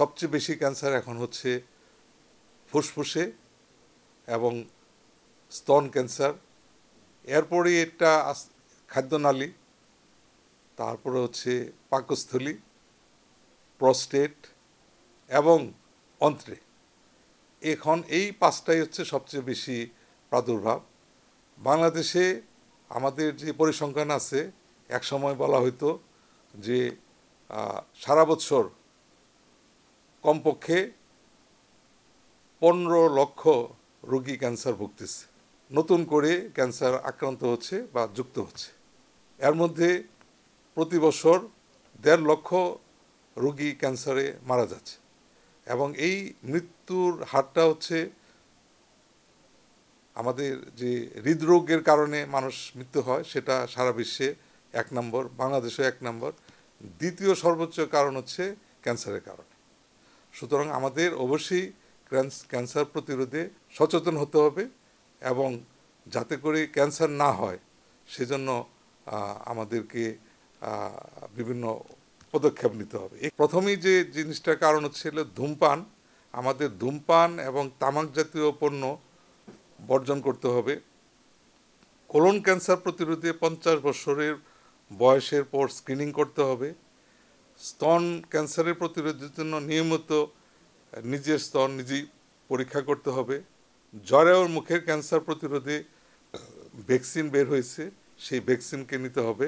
সবচেয়ে বেশি ক্যান্সার এখন হচ্ছে ফুসফুসে এবং স্তন ক্যান্সার, এরপরে এটা খাদ্যনালী, তারপরে হচ্ছে পাকস্থলী, প্রস্টেট এবং অন্ত্রে। এখন এই পাঁচটাই হচ্ছে সবচেয়ে বেশি প্রাদুর্ভাব। বাংলাদেশে আমাদের যে পরিসংখ্যান আছে, এক সময় বলা হতো যে সারা বছর কমপক্ষে 15 লক্ষ রোগী ক্যান্সার ভুগতেছে, নতুন করে ক্যান্সার আক্রান্ত হচ্ছে বা যুক্ত হচ্ছে। এর মধ্যে প্রতি বছর 1.5 লক্ষ রোগী ক্যান্সারে মারা যাচ্ছে এবং এই মৃত্যুর হারটা হচ্ছে আমাদের যে হৃদরোগের কারণে মানুষ মৃত্যু হয় সেটা সারা বিশ্বে 1 নম্বর, বাংলাদেশে 1 নম্বর, দ্বিতীয় সর্বোচ্চ কারণ হচ্ছে ক্যান্সারের কারণে। সুতরাং আমাদের অবশ্যই ক্যান্সার প্রতিরোধে সচেতন হতে হবে এবং যাতে করে ক্যান্সার না হয় সেজন্য আমাদেরকে বিভিন্ন পদক্ষেপ নিতে হবে। প্রথমেই যে জিনিসটার কারণ হচ্ছিল ধূমপান। আমাদের ধূমপান এবং তামাক জাতীয় পণ্য বর্জন করতে হবে। কোলন ক্যান্সার প্রতিরোধে 50 বছরের বয়সের পর স্ক্রিনিং করতে হবে। স্তন ক্যান্সারের প্রতিরোধের জন্য নিয়মিত নিজের স্তন নিজেই পরীক্ষা করতে হবে। জরা ও মুখের ক্যান্সার প্রতিরোধে ভ্যাকসিন বের হয়েছে, সেই ভ্যাকসিনকে নিতে হবে।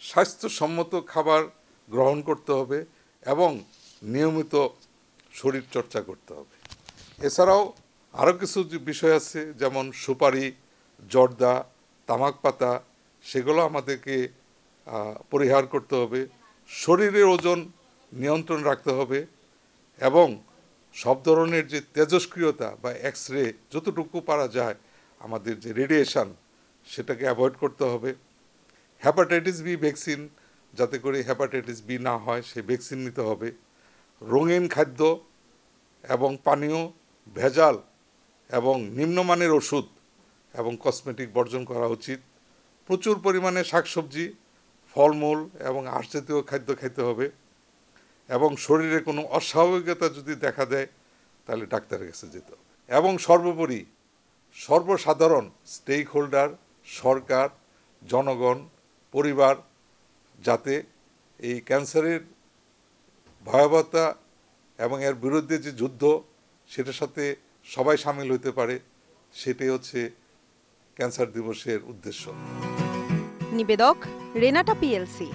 স্বাস্থ্যসম্মত খাবার গ্রহণ করতে হবে এবং নিয়মিত শরীর চর্চা করতে হবে। এছাড়াও আরও কিছু বিষয় আছে, যেমন সুপারি, জর্দা, তামাক পাতা, সেগুলো আমাদেরকে পরিহার করতে হবে। শরীরের ওজন নিয়ন্ত্রণ রাখতে হবে এবং সব ধরনের যে তেজস্ক্রিয়তা বা এক্স রে যতটুকু পারা যায়, আমাদের যে রেডিয়েশন সেটাকে অ্যাভয়েড করতে হবে। হেপাটাইটিস বি ভ্যাকসিন, যাতে করে হেপাটাইটিস বি না হয় সেই ভ্যাকসিন নিতে হবে। রঙিন খাদ্য এবং পানীয়, ভেজাল এবং নিম্নমানের ওষুধ এবং কসমেটিক বর্জন করা উচিত। প্রচুর পরিমাণে শাকসবজি, ফলমূল এবং আঁশজাতীয় খাদ্য খেতে হবে এবং শরীরে কোনো অস্বাভাবিকতা যদি দেখা দেয় তাহলে ডাক্তারের কাছে যেতে হবে। এবং সর্বোপরি সর্বসাধারণ স্টেক হোল্ডার, সরকার, জনগণ, পরিবার যাতে এই ক্যান্সারের ভয়াবহতা এবং এর বিরুদ্ধে যে যুদ্ধ সেটার সাথে সবাই সামিল হতে পারে, সেটাই হচ্ছে ক্যান্সার দিবসের উদ্দেশ্য। নিবেদক রেনাটা পিএলসি।